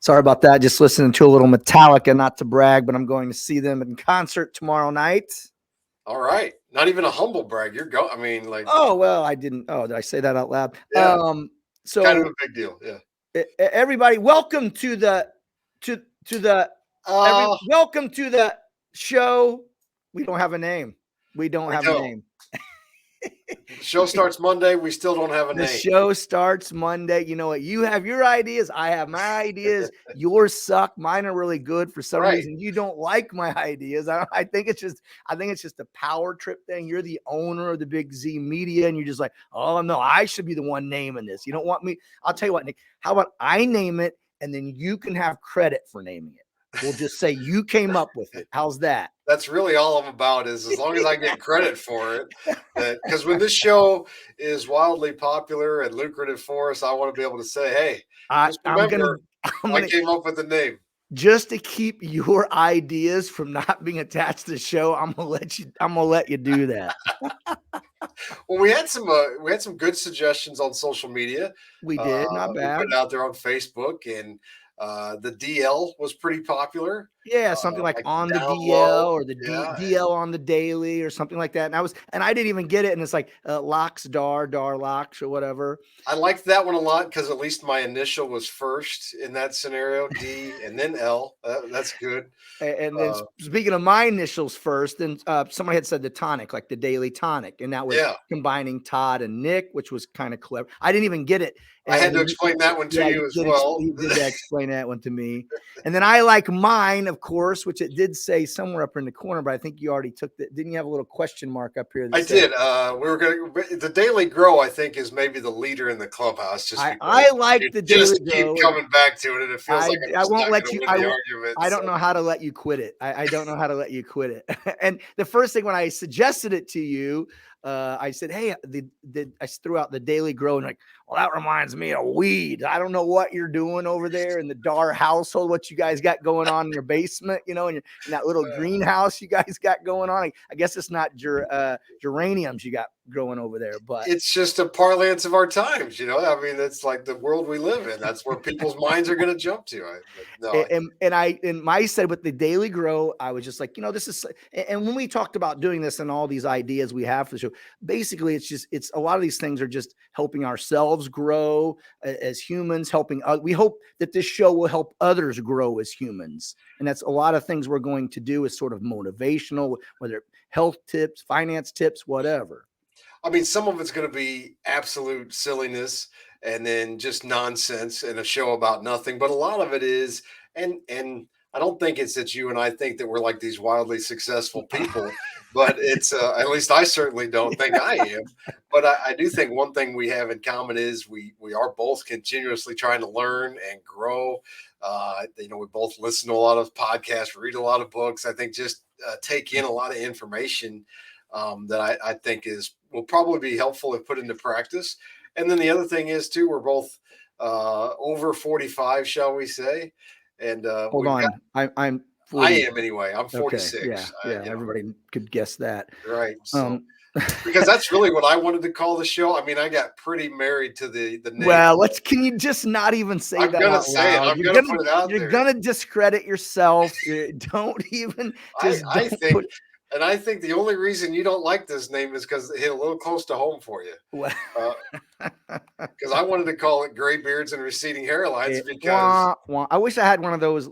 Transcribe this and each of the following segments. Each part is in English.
Sorry about that. Just listening to a little Metallica, not to brag, but I'm going to see them in concert tomorrow night. All right. Not even a humble brag. You're going. I mean, like. Oh, well, I didn't. Oh, did I say that out loud? Yeah. So kind of a big deal. Yeah. Everybody, welcome to the welcome to the show. We don't have a name. We don't have a name. The show starts Monday. We still don't have a name. The show starts Monday. You know what? You have your ideas. I have my ideas. Yours suck. Mine are really good. For some reason, you don't like my ideas. I think it's just a power trip thing. You're the owner of the Big Z Media, and you're just like, oh no, I should be the one naming this. You don't want me. I'll tell you what, Nick. How about I name it, and then you can have credit for naming it. We'll just say you came up with it. How's that? That's really all I'm about, is as long as I get credit for it. Because when this show is wildly popular and lucrative for us, I want to be able to say, hey, I came up with the name. Just to keep your ideas from not being attached to the show, I'm gonna let you do that. Well, we had some good suggestions on social media. We did, not bad. We put it out there on Facebook, and the DL was pretty popular. Yeah, something like on the DL or the DL on the daily or something like that. And I didn't even get it. And it's like Locks, Dar Locks or whatever. I liked that one a lot because at least my initial was first in that scenario, D and then L. That's good. And then speaking of my initials first, then somebody had said the tonic, like the Daily Tonic. And that was combining Todd and Nick, which was kind of clever. I didn't even get it. I had to explain that one to you as well. You did explain that one to me. And then I like mine, of course, which it did say somewhere up in the corner, but I think you already took that. Didn't you have a little question mark up here? I did. The Daily Grow, I think, is maybe the leader in the clubhouse. I like the Daily Grow. Keep coming back to it, and it feels like I won't let you. I don't know how to let you quit it. I don't know how to let you quit it. And the first thing when I suggested it to you, I said, hey, I threw out the Daily Grow, and like, well, that reminds me of weed. I don't know what you're doing over there in the Dar household, what you guys got going on in your basement, in that little greenhouse you guys got going on. I guess it's not geraniums you got growing over there, but it's just a parlance of our times. I mean, it's like the world we live in. That's where people's minds are going to jump to. And I said with the Daily Grow, I was just like, this is, and when we talked about doing this and all these ideas we have for the show, basically it's a lot of these things are just helping ourselves grow as humans, we hope that this show will help others grow as humans. And that's a lot of things we're going to do is sort of motivational, whether health tips, finance tips, whatever. I mean, some of it's going to be absolute silliness and then just nonsense and a show about nothing. But a lot of it is, and I don't think it's that you and I think that we're like these wildly successful people, but it's at least I certainly don't think I am. But I do think one thing we have in common is we are both continuously trying to learn and grow. We both listen to a lot of podcasts, read a lot of books. I think just take in a lot of information that I think will probably be helpful if put into practice. And then the other thing is too, we're both over 45, shall we say? And hold on, I'm 40. I am anyway. I'm 46. Okay. Yeah. Everybody could guess that, right? So, because that's really what I wanted to call the show. I mean, I got pretty married to the name. Well, can you just not even say that? I'm gonna say it. I'm gonna put it out there. You're gonna discredit yourself. Don't even. I think the only reason you don't like this name is because it hit a little close to home for you. Because I wanted to call it Gray Beards and Receding Hairlines because I wish I had one of those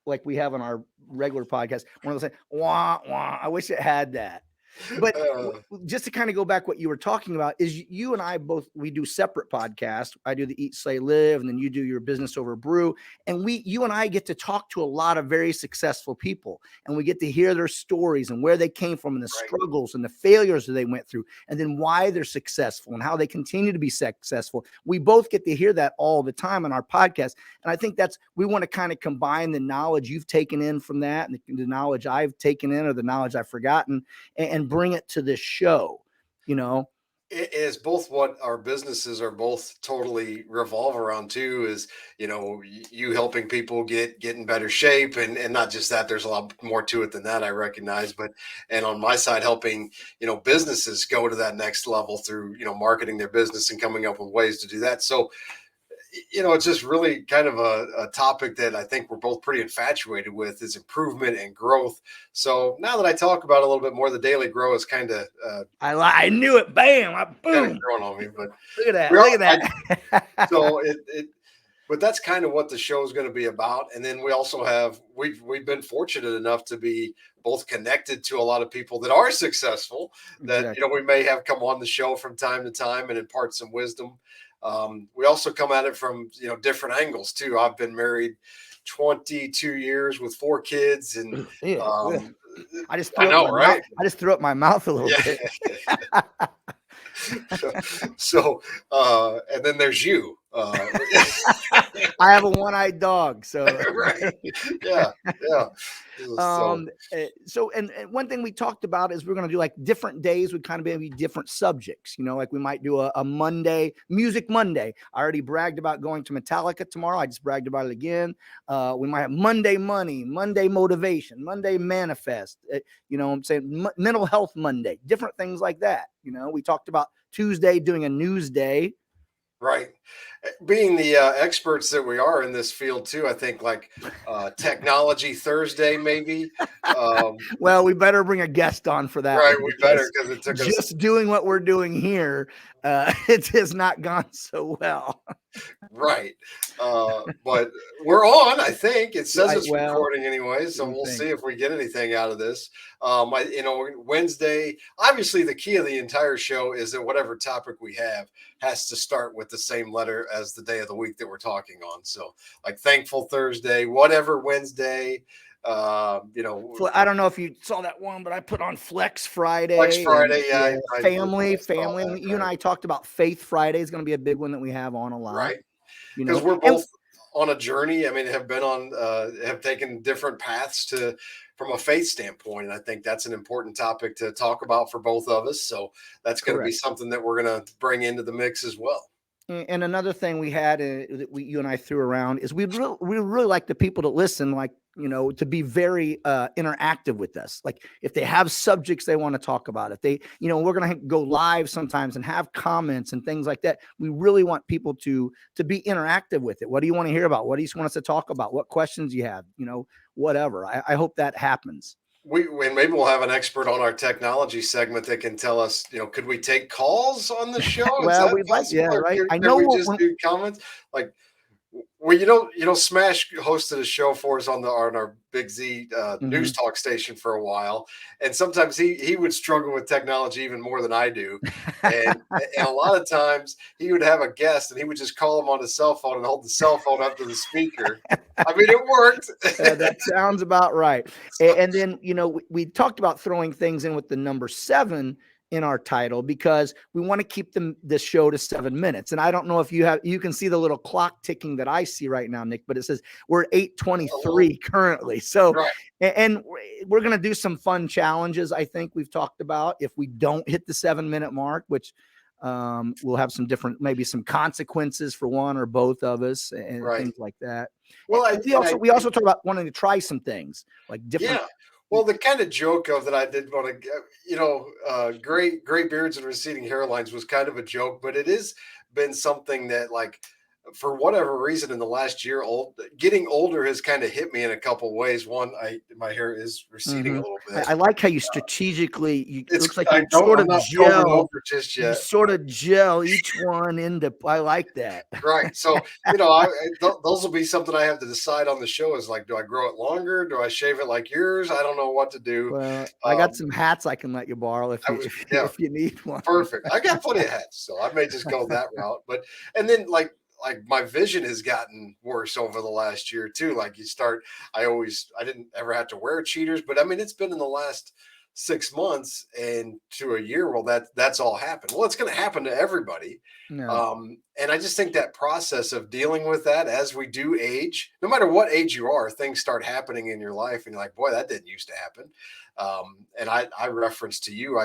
like we have on our regular podcast. One of those I wish it had that. But just to kind of go back, what you were talking about is you and I we do separate podcasts. I do the Eat, Slay, Live, and then you do your Business Over Brew. And you and I get to talk to a lot of very successful people, and we get to hear their stories and where they came from and the struggles and the failures that they went through, and then why they're successful and how they continue to be successful. We both get to hear that all the time on our podcast. And I think we want to kind of combine the knowledge you've taken in from that and the knowledge I've taken in or the knowledge I've forgotten and bring it to this show. It is both what our businesses are both totally revolve around too, is you helping people get in better shape, and not just that, there's a lot more to it than that, I recognize, and on my side helping businesses go to that next level through marketing their business and coming up with ways to do that. So it's just really kind of a topic that I think we're both pretty infatuated with is improvement and growth. So now that I talk about it a little bit more, the daily grow is kind of I knew it. Bam! Boom! growing on me. But Look at that! we all, Look at that! so but that's kind of what the show is going to be about. And then we also have we've been fortunate enough to be both connected to a lot of people that are successful that Exactly. we may have come on the show from time to time and impart some wisdom. We also come at it from different angles too. I've been married 22 years with 4 kids, and Yeah. I just I threw up know, my right? mouth. I just threw up my mouth a little Yeah. bit. So and then there's you. I have a one-eyed dog, so Right. Yeah. So and one thing we talked about is we're going to do like different days with kind of maybe different subjects, like we might do a Monday, Music Monday. I already bragged about going to Metallica tomorrow. I just bragged about it again. We might have Monday Money, Monday Motivation, Monday Manifest, I'm saying Mental Health Monday, different things like that. We talked about Tuesday doing a news day. Right. Being the experts that we are in this field too, I think like Technology Thursday, maybe. Well, we better bring a guest on for that. Right, we better, because it took us just doing what we're doing here. It has not gone so well. right. But we're on, I think. It says it's Well, recording anyway, so we we'll think. see if we get anything out of this. Wednesday, obviously the key of the entire show is that whatever topic we have has to start with the same letter as the day of the week that we're talking on. So like Thankful Thursday, whatever Wednesday, I don't know if you saw that one, but I put on Flex Friday. Flex Friday, family. That, You and I talked about Faith Friday is going to be a big one that we have on a lot. Right. Because we're both on a journey. I mean, have taken different paths from a faith standpoint. And I think that's an important topic to talk about for both of us. So that's going to be something that we're going to bring into the mix as well. And another thing we had that you and I threw around is we really like the people to listen, like, to be very interactive with us. Like if they have subjects they want to talk about, if they, we're going to go live sometimes and have comments and things like that. We really want people to be interactive with it. What do you want to hear about? What do you want us to talk about? What questions you have, whatever. I hope that happens. And maybe we'll have an expert on our technology segment that can tell us, could we take calls on the show? Well, we'd like, right. I know we just do comments like, well, Smash hosted a show for us on our Big Z news talk station for a while, and sometimes he would struggle with technology even more than I do, and a lot of times he would have a guest and he would just call him on his cell phone and hold the cell phone up to the speaker. I mean, it worked. That sounds about right. And then we talked about throwing things in with the number 7 in our title because we want to keep the show to 7 minutes. And I don't know if you can see the little clock ticking that I see right now, Nick, but it says we're at 8:23 currently. So, right. And we're going to do some fun challenges. I think we've talked about if we don't hit the 7-minute mark, which we'll have some different, maybe some consequences for one or both of us and things like that. Well, we also talked about wanting to try some things like different. Yeah. Well, the kind of joke of that I did want to, gray beards and receding hairlines was kind of a joke, but it has been something that, like, for whatever reason, in the last year, getting older has kind of hit me in a couple ways. One, my hair is receding a little bit. I like how you strategically. It looks like you sort of gel each one into. I like that. Right. So those will be something I have to decide on the show. Is like, do I grow it longer? Do I shave it like yours? I don't know what to do. Well, I got some hats I can let you borrow if you need one. Perfect. I got plenty of hats, so I may just go that route. And then like my vision has gotten worse over the last year too. Like I didn't ever have to wear cheaters, but I mean, it's been in the last 6 months and to a year. Well, that's all happened. Well, it's going to happen to everybody. No. And I just think that process of dealing with that as we do age, no matter what age you are, things start happening in your life. And you're like, boy, that didn't used to happen. And I referenced to you,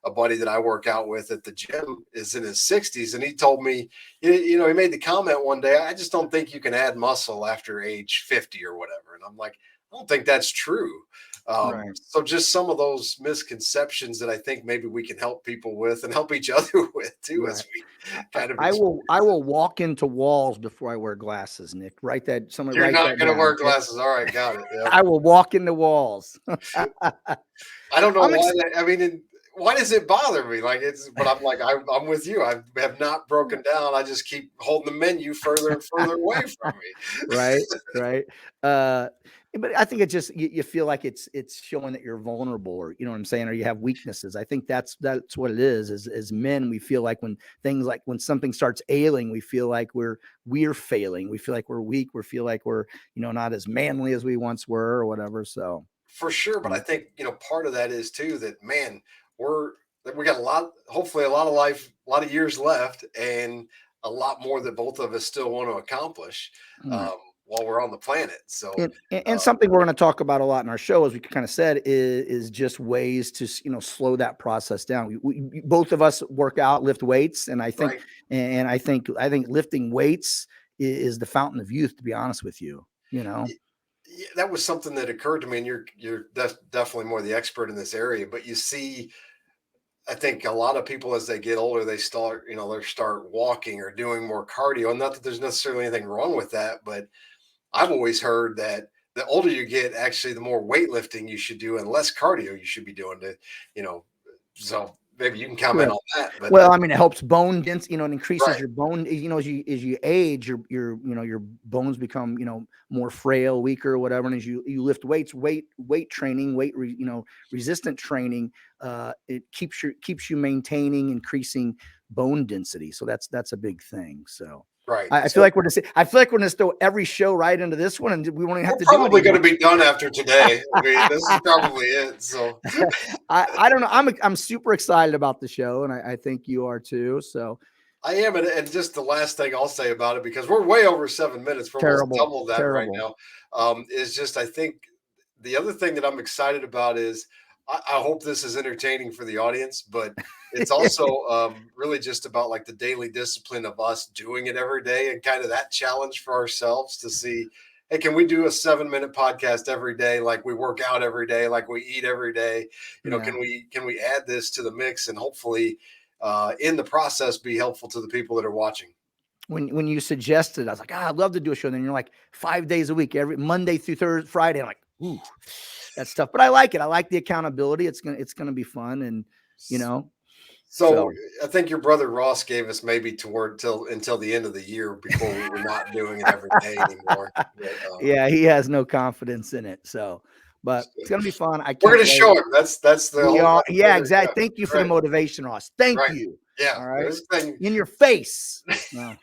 a buddy that I work out with at the gym is in his 60s. And he told me, he made the comment one day, I just don't think you can add muscle after age 50 or whatever. And I'm like, I don't think that's true. Right. So just some of those misconceptions that I think maybe we can help people with and help each other with too, Right. as we kind of I experience. will walk into walls before I wear glasses, Nick. Write that. Somebody You're write not that going to down. wear Okay? glasses. All right. Got it. Yeah. I will walk into walls. I don't know I'm why ex- I mean, why does it bother me? Like but I'm like, I'm with you. I have not broken down. I just keep holding the menu further and further away from me. right, right. Uh, but I think it just you feel like it's showing that you're vulnerable, or you know what I'm saying, or you have weaknesses. I think that's what it is. As men, we feel like when something starts ailing, we feel like we're failing. We feel like we're weak. We feel like we're not as manly as we once were, or whatever. So For sure, but I yeah. think part of that is too that man, we're that we got hopefully a lot of life, a lot of years left, and a lot more that both of us still want to accomplish All right. um, while we're on the planet. So, And uh, something we're going to talk about a lot in our show, as we kind of said, is just ways to slow that process down. Both of us work out, lift weights, and right, I think lifting weights is the fountain of youth. To be honest with you, yeah, that was something that occurred to me, and you're definitely more the expert in this area. But you see, I think a lot of people as they get older, they start walking or doing more cardio. And not that there's necessarily anything wrong with that, but I've always heard that the older you get, actually, the more weightlifting you should do and less cardio you should be doing you know, so maybe you can comment correct. on that. But Well, I mean, it helps bone density. It increases right, your bone. As you age, your bones become more frail, weaker, or whatever. And as you lift weights, weight training, resistant training, it keeps you maintaining, increasing bone density. So that's a big thing. So. right. I feel So like I feel like we're gonna throw every show right into this one, and we won't even have we're to do it probably going anymore. to be done after today. I mean, this is probably it. So I don't know. I'm super excited about the show, and I think you are too. So I am, and just the last thing I'll say about it, because we're way over 7 minutes, we're almost terrible, double that right terrible. now. Is just I think the other thing that I'm excited about is I hope this is entertaining for the audience, but it's also really just about like the daily discipline of us doing it every day and kind of that challenge for ourselves to see, hey, can we do a 7 minute podcast every day? Like we work out every day, like we eat every day. Yeah. Can we add this to the mix and hopefully in the process be helpful to the people that are watching? When you suggested, I was like, I'd love to do a show. And then you're like 5 days a week, every Monday through Thursday, Friday. I'm like, ooh, that's tough. But I like it. I like the accountability. It's gonna be fun, and you know, So so I think your brother Ross gave us maybe toward till until the end of the year before we were not doing it every day anymore. But, yeah, he has no confidence in it. So, but it's gonna be fun. I we're can't going to wait. show him. That's the We whole are, yeah, idea. Yeah, exactly. Thank you for the right, motivation, Ross. Thank right. you. Yeah, All right, this thing. in your face. No,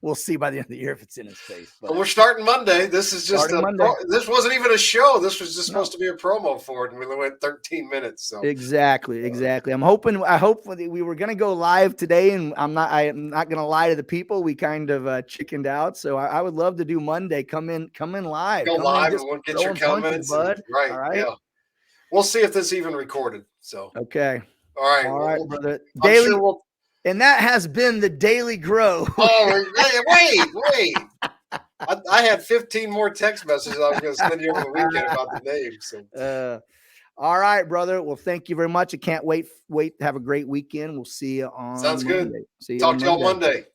we'll see by the end of the year if it's in his face. But But we're starting Monday. This is just starting Monday. this wasn't even a show. This was just No, supposed to be a promo for it, and we only went 13 minutes. So exactly. I hope we were gonna go live today, and I'm not gonna lie to the people. We kind of chickened out, so I would love to do Monday. Come in live. go Come in, live and just we'll get your throwing punches, comments and bud. right. All right. Yeah, we'll see if this even recorded. So Okay. all right, All well, right, brother. I'm Daily, sure we'll. and that has been the Daily Grow. Oh, wait. I had 15 more text messages I was going to send you over the weekend about the name. So uh, all right, brother. Well, thank you very much. I can't wait. Have a great weekend. We'll see you on sounds good. Monday. See you Talk on to y'all Monday. Monday.